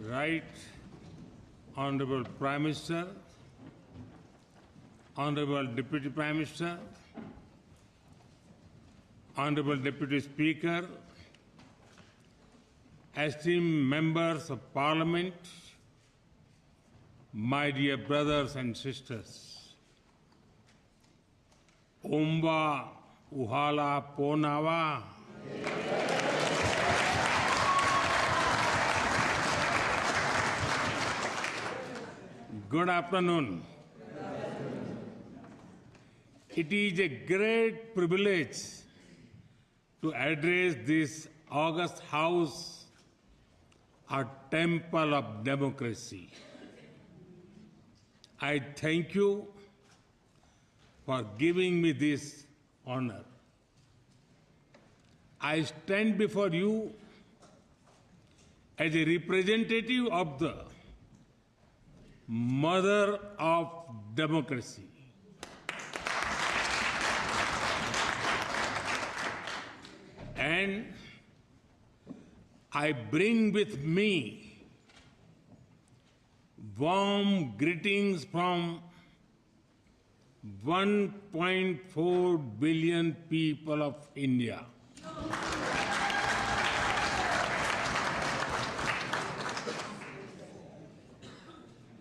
Right Honorable Prime Minister, Honorable Deputy Prime Minister, Honorable Deputy Speaker, esteemed members of Parliament, my dear brothers and sisters, Omba Uhala Ponawa. Good afternoon. It is a great privilege to address this august house, a temple of democracy. I thank you for giving me this honor. I stand before you as a representative of the mother of democracy. And I bring with me warm greetings from 1.4 billion people of India.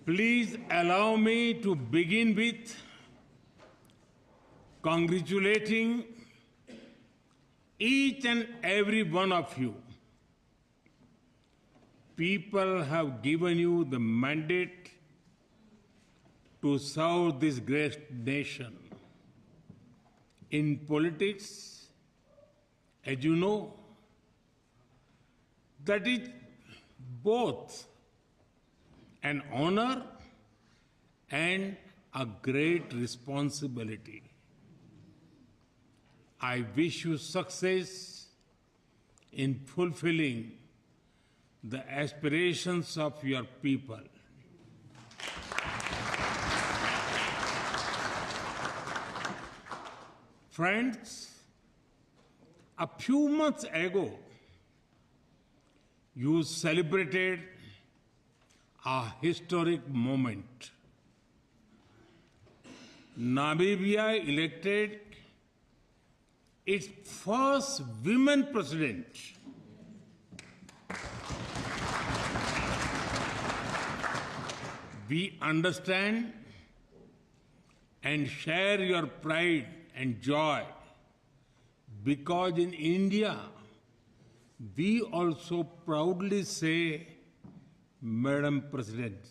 Please allow me to begin with congratulating each and every one of you. People have given you the mandate to serve this great nation. In politics, as you know, that is both an honor and a great responsibility. I wish you success in fulfilling the aspirations of your people. Friends, a few months ago, you celebrated a historic moment. Namibia elected its first women president. We understand and share your pride and joy because in India, we also proudly say, Madam President.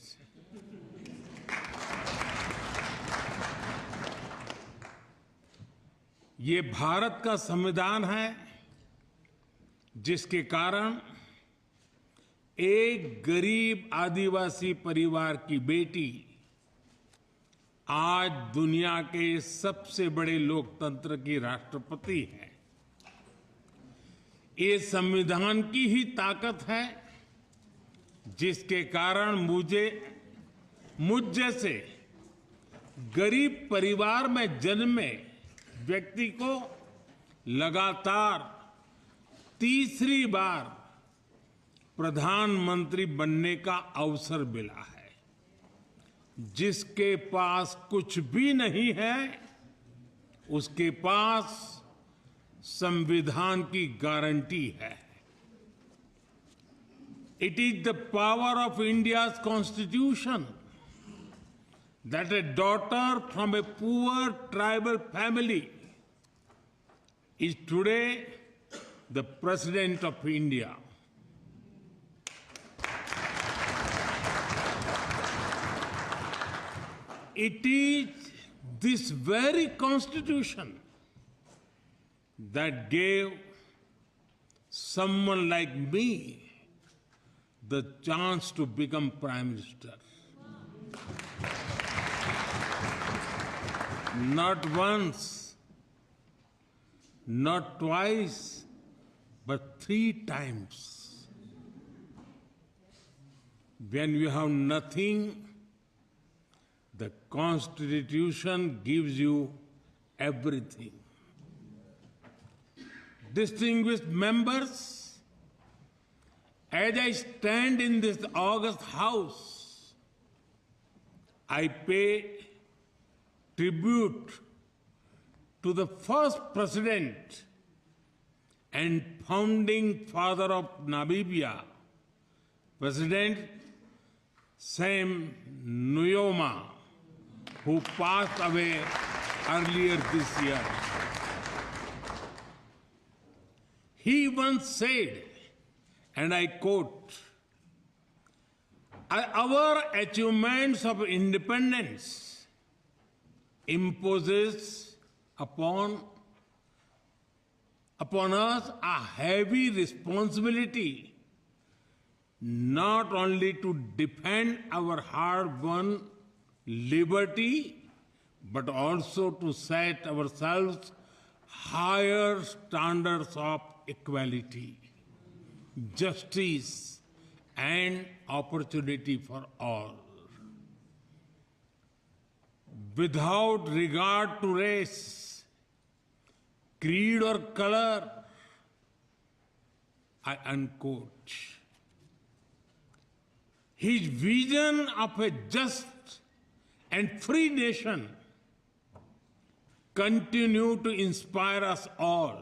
ये भारत का संविधान है जिसके कारण एक गरीब आदिवासी परिवार की बेटी आज दुनिया के सबसे बड़े लोकतंत्र की राष्ट्रपति है। ये संविधान की ही ताकत है जिसके कारण मुझ जैसे गरीब परिवार में जन्मे व्यक्ति को लगातार तीसरी बार प्रधानमंत्री बनने का अवसर मिला है। जिसके पास कुछ भी नहीं है, उसके पास संविधान की गारंटी है। It is the power of India's constitution that a daughter from a poor tribal family is today the President of India. It is this very constitution that gave someone like me the chance to become Prime Minister. Not once, not twice, but 3 times. When you have nothing, the Constitution gives you everything. Distinguished members, As I stand in this august house, I pay tribute to the first president and founding father of Namibia, President Sam Nujoma, who passed away earlier this year. He once said, and I quote, "Our achievements of independence imposes upon us a heavy responsibility not only to defend our hard-won liberty, but also to set ourselves higher standards of equality, justice, and opportunity for all. Without regard to race, creed, or color," I unquote. His vision of a just and free nation continue to inspire us all.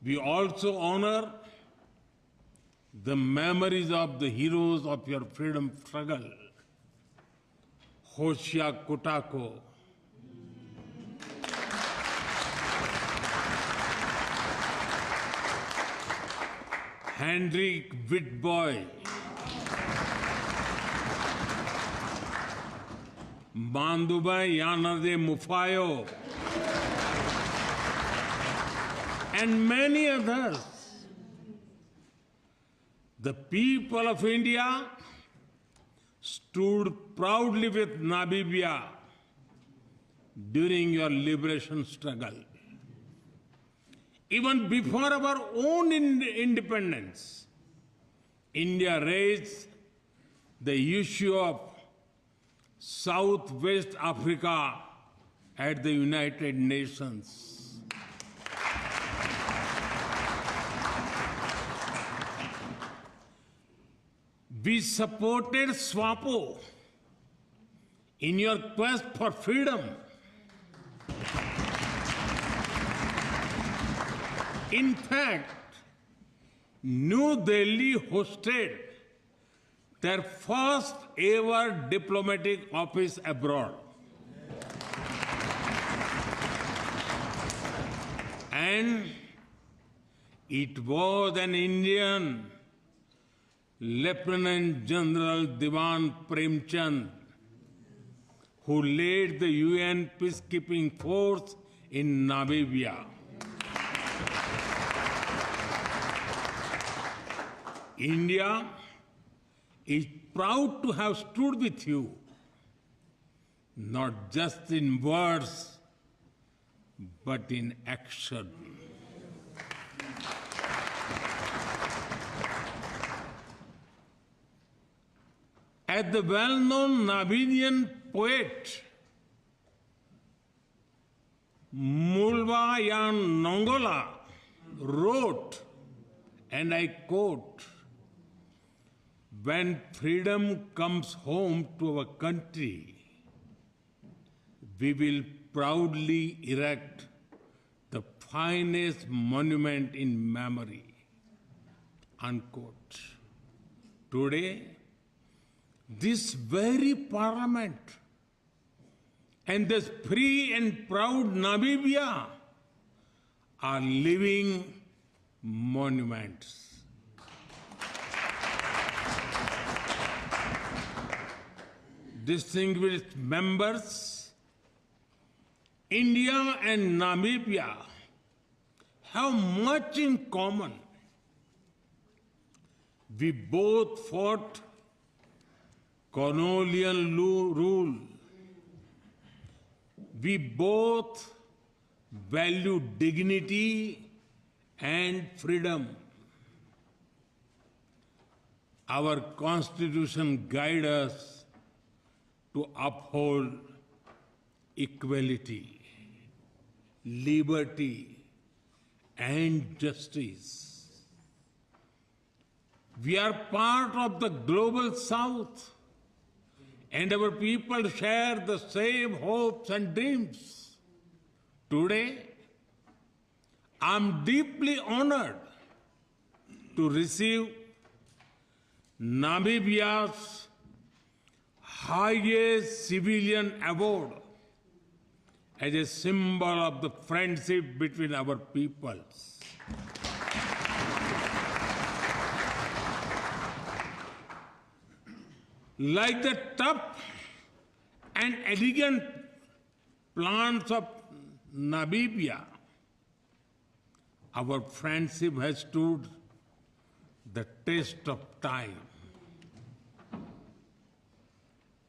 We also honor the memories of the heroes of your freedom struggle, Hoshea Kotako, Hendrik Witbooi, Mandubai Yanade Mufayo, and many others. The people of India stood proudly with Namibia during your liberation struggle. Even before our own independence, India raised the issue of Southwest Africa at the United Nations. We supported SWAPO in your quest for freedom. In fact, New Delhi hosted their first ever diplomatic office abroad. And it was an Indian, Lieutenant General Diwan Premchand, who led the UN peacekeeping force in Namibia. India is proud to have stood with you, not just in words, but in action. As the well-known Namibian poet Mulvayan Nongola wrote, and I quote, "When freedom comes home to our country, we will proudly erect the finest monument in memory," unquote. Today, this very parliament and this free and proud Namibia are living monuments. Distinguished members, India and Namibia have much in common. We both fought colonial rule. We both value dignity and freedom. Our Constitution guides us to uphold equality, liberty, and justice. We are part of the global south, and our people share the same hopes and dreams. Today, I'm deeply honored to receive Namibia's highest civilian award as a symbol of the friendship between our peoples. Like the tough and elegant plants of Namibia, our friendship has stood the test of time.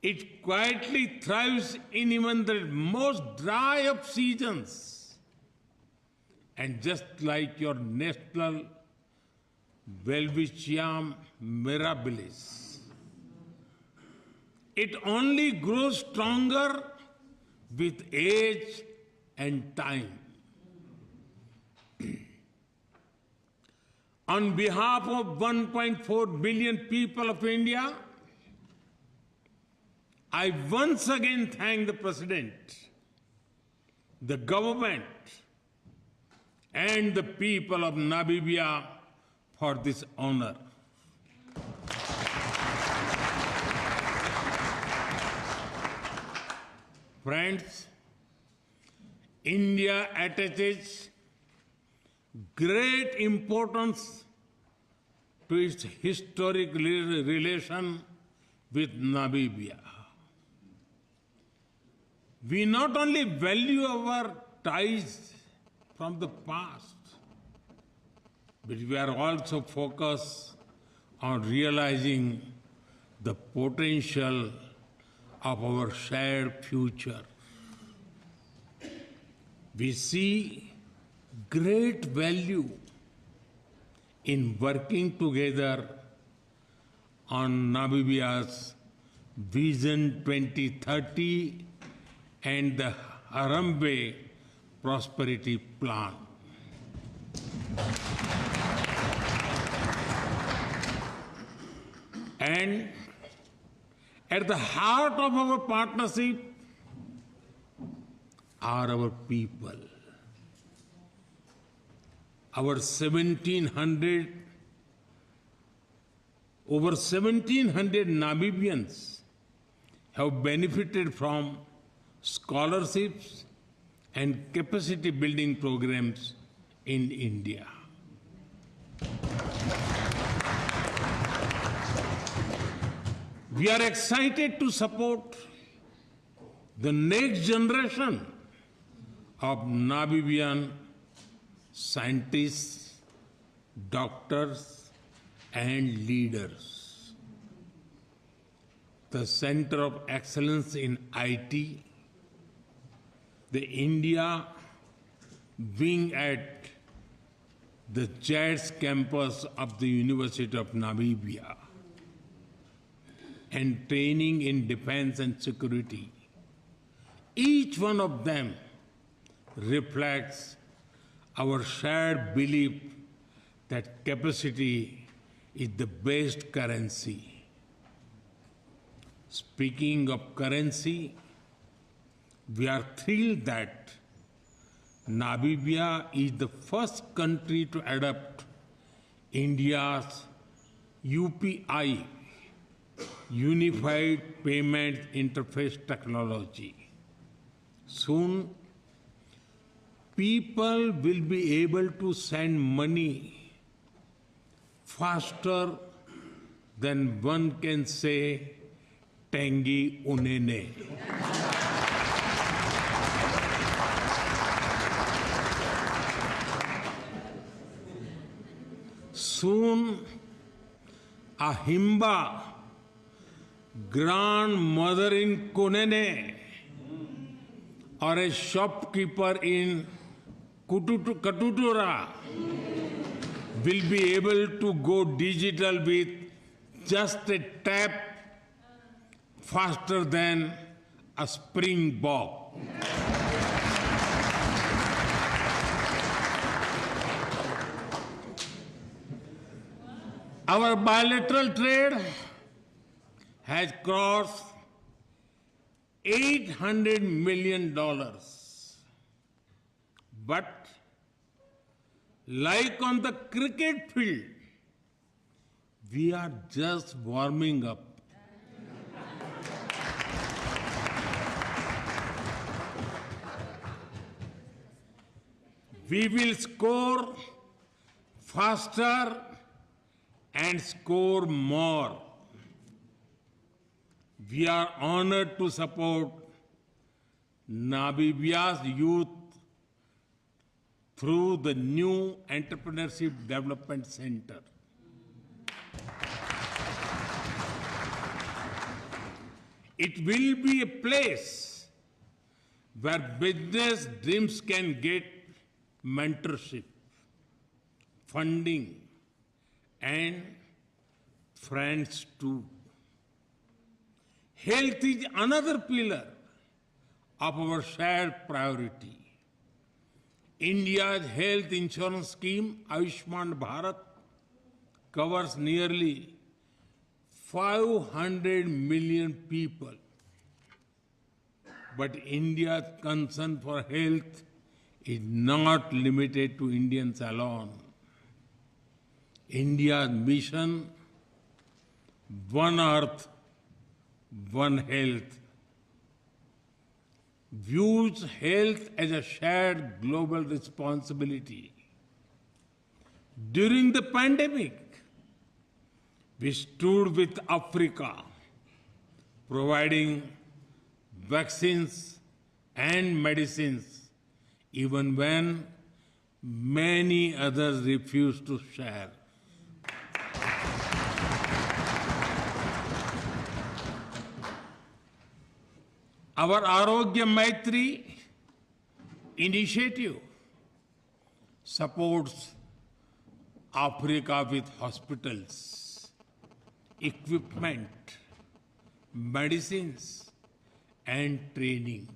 It quietly thrives in even the most dry of seasons. And just like your national Welwitschia mirabilis, it only grows stronger with age and time. On behalf of 1.4 billion people of India, I once again thank the President, the government, and the people of Namibia for this honor. Friends, India attaches great importance to its historic relation with Namibia. We not only value our ties from the past, but we are also focused on realizing the potential of our shared future. We see great value in working together on Namibia's Vision 2030 and the Harambee Prosperity Plan. And at the heart of our partnership are our people. Over 1,700 Namibians have benefited from scholarships and capacity building programs in India. We are excited to support the next generation of Namibian scientists, doctors, and leaders. The Center of Excellence in IT, the India wing at the JADS campus of the University of Namibia, and training in defense and security. Each one of them reflects our shared belief that capacity is the best currency. Speaking of currency, we are thrilled that Namibia is the first country to adopt India's UPI, Unified Payment Interface technology. Soon, people will be able to send money faster than one can say Tangi Unene. Soon, a Himba, grandmother in Kunene, or a shopkeeper in Katutura will be able to go digital with just a tap faster than a springbok. Our bilateral trade has crossed $800 million. But like on the cricket field, we are just warming up. We will score faster and score more. We are honored to support Namibia's youth through the new Entrepreneurship Development Center. It will be a place where business dreams can get mentorship, funding, and friends too. Health is another pillar of our shared priority. India's health insurance scheme, Ayushman Bharat, covers nearly 500 million people. But India's concern for health is not limited to Indians alone. India's mission, One Earth, One Health, views health as a shared global responsibility. During the pandemic, we stood with Africa, providing vaccines and medicines, even when many others refused to share. Our Arogya Maitri initiative supports Africa with hospitals, equipment, medicines, and training.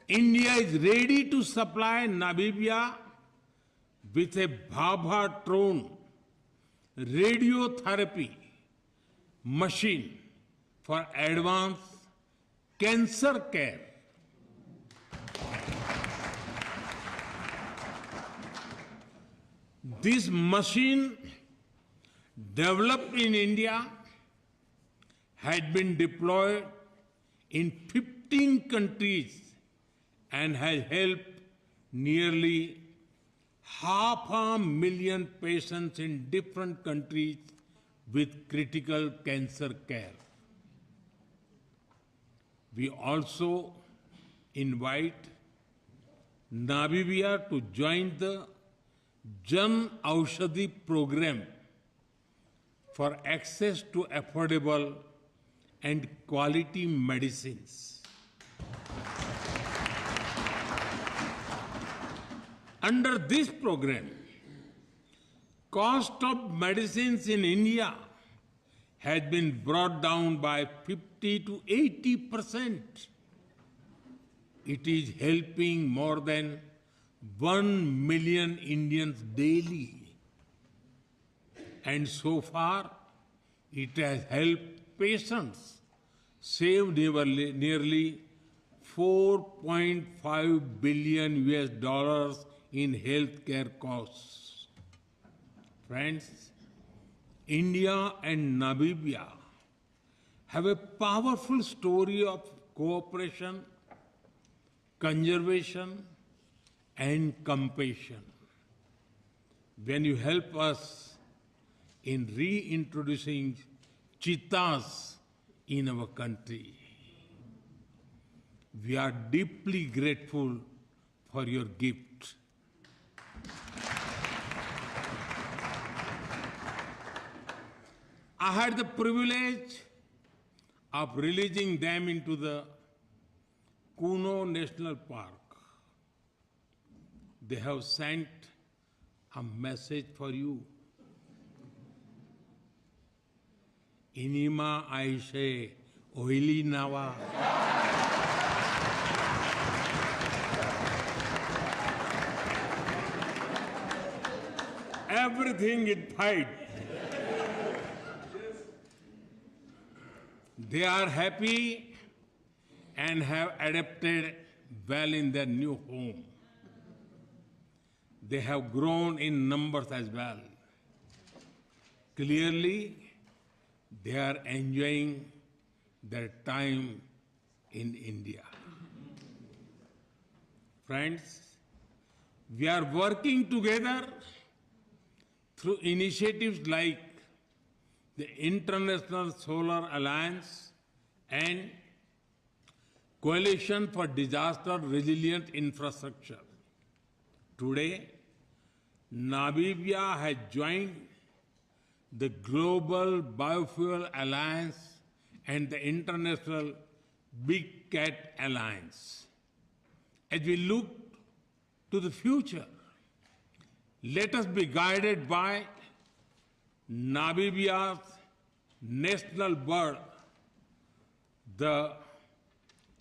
India is ready to supply Namibia with a Bhabha-Tron radiotherapy machine for advanced cancer care. This machine, developed in India, had been deployed in 15 countries and has helped nearly 500,000 patients in different countries with critical cancer care. We also invite Namibia to join the Jan Aushadhi program for access to affordable and quality medicines. Under this program, cost of medicines in India has been brought down by 50 to 80%. It is helping more than 1 million Indians daily. And so far, it has helped patients save nearly $4.5 billion in healthcare costs. Friends, India and Namibia have a powerful story of cooperation, conservation, and compassion. When you help us in reintroducing cheetahs in our country, we are deeply grateful for your gift. I had the privilege of releasing them into the Kuno National Park. They have sent a message for you. Inima Aishe Oili Nawa. Everything is fine. They are happy and have adapted well in their new home. They have grown in numbers as well. Clearly, they are enjoying their time in India. Friends, we are working together through initiatives like the International Solar Alliance and Coalition for Disaster Resilient Infrastructure. Today, Namibia has joined the Global Biofuel Alliance and the International Big Cat Alliance. As we look to the future, let us be guided by Namibia's national bird, the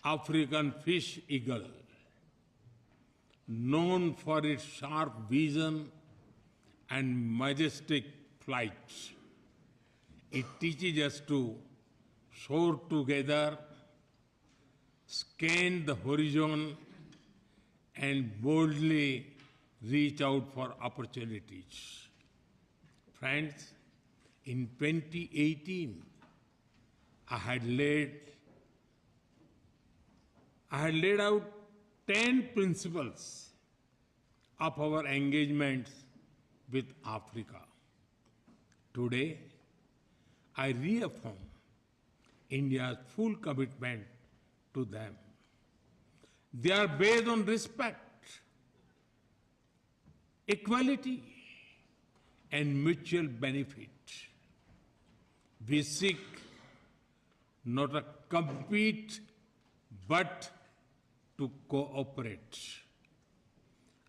African fish eagle. Known for its sharp vision and majestic flight, it teaches us to soar together, scan the horizon, and boldly reach out for opportunities. Friends, in 2018, I had laid out 10 principles of our engagements with Africa. Today, I reaffirm India's full commitment to them. They are based on respect, equality, and mutual benefit. We seek not to compete, but to cooperate.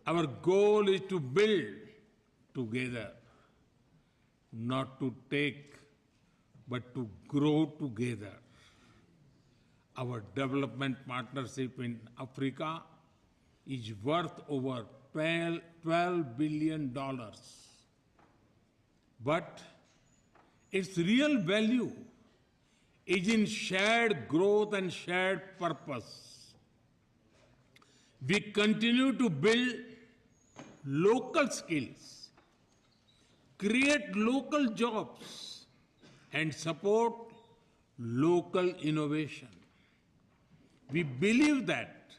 Our goal is to build together, not to take, but to grow together. Our development partnership in Africa is worth over $12 billion. But its real value is in shared growth and shared purpose. We continue to build local skills, create local jobs, and support local innovation. We believe that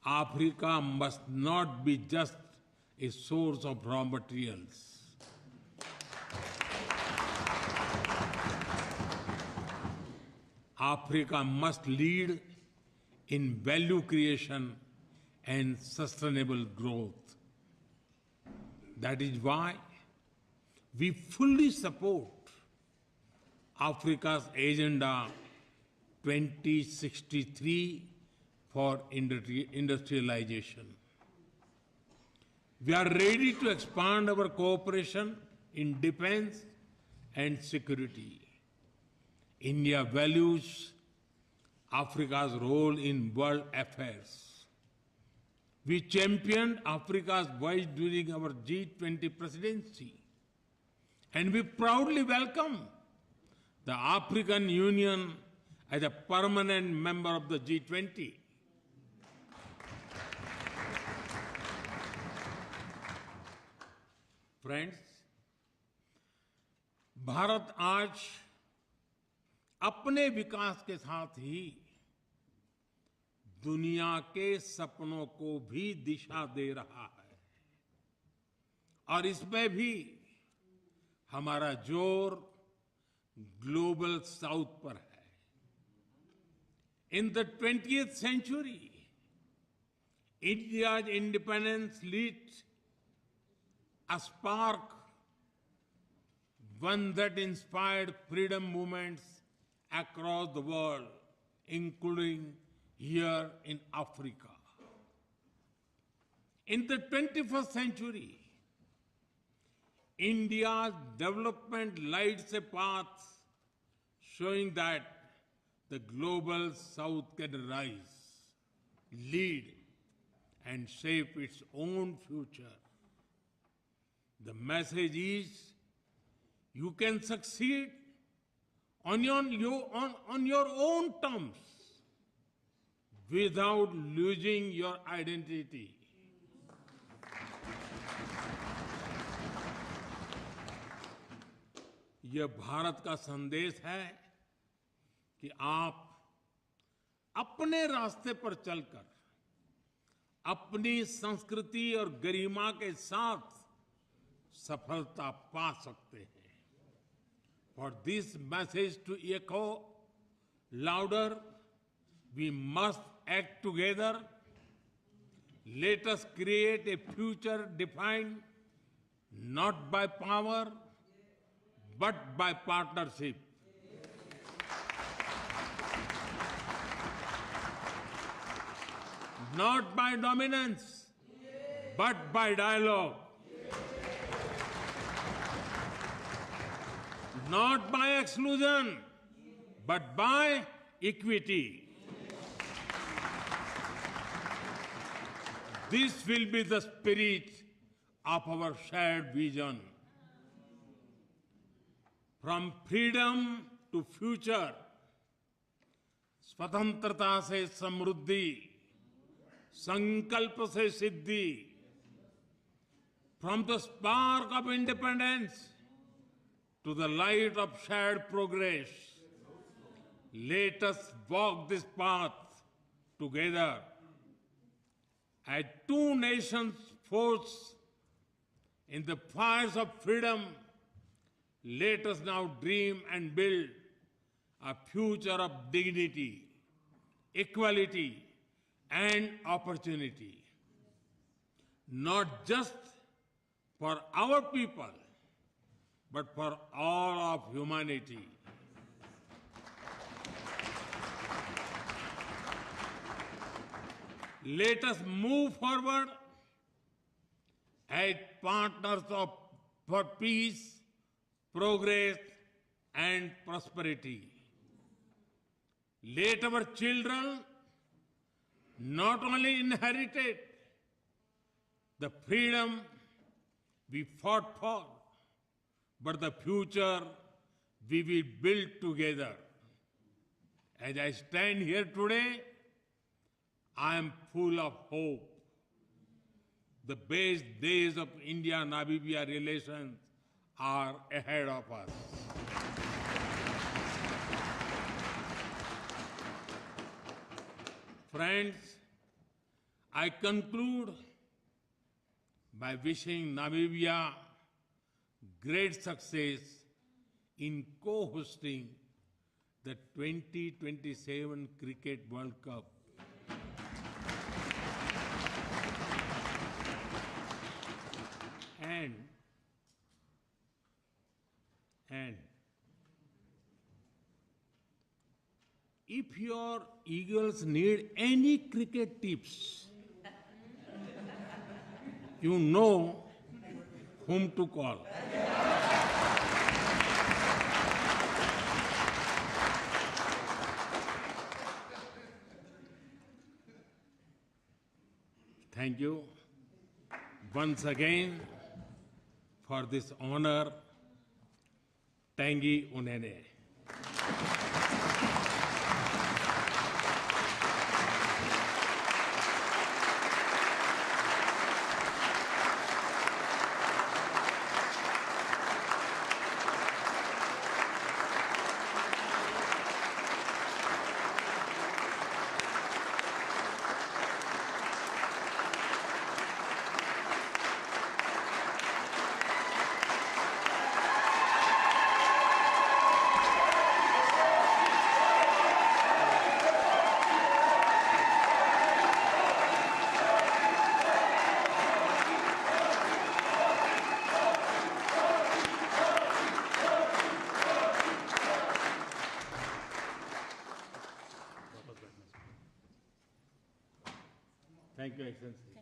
Africa must not be just a source of raw materials. Africa must lead in value creation and sustainable growth. That is why we fully support Africa's Agenda 2063 for industrialization. We are ready to expand our cooperation in defense and security. India values Africa's role in world affairs. We championed Africa's voice during our G20 presidency, and we proudly welcome the African Union as a permanent member of the G20. Friends, Bharat आज अपने विकास के साथ ही दुनिया के सपनों को भी दिशा दे रहा है, और इसमें भी हमारा जोर ग्लोबल साउथ पर है. In the 20th century, India's independence lit a spark, one that inspired freedom movements across the world, including here in Africa. In the 21st century, India's development lights a path showing that the global south can rise, lead, and shape its own future. The message is, you can succeed on your own terms without losing your identity. यह भारत का संदेश है कि आप अपने रास्ते पर चलकर अपनी संस्कृति और गरिमा के साथ सफलता पा सकते हैं. For this message to echo louder, we must act together. Let us create a future defined not by power, but by partnership. Not by dominance, but by dialogue. Not by exclusion, but by equity. This will be the spirit of our shared vision. From freedom to future, स्वतंत्रता से समृद्धि, संकल्प से सिद्धि. From the spark of independence to the light of shared progress, let us walk this path together. As two nations forged in the fires of freedom, let us now dream and build a future of dignity, equality, and opportunity. Not just for our people, but for all of humanity. Let us move forward as partners for peace, progress, and prosperity. Let our children not only inherit the freedom we fought for, but the future we will build together. As I stand here today, I am full of hope. The best days of India-Namibia relations are ahead of us. Friends, I conclude by wishing Namibia great success in co-hosting the 2027 Cricket World Cup. And if your Eagles need any cricket tips, you know whom to call. Thank you once again for this honor, Tanguy Unene. Thank you, Excellency.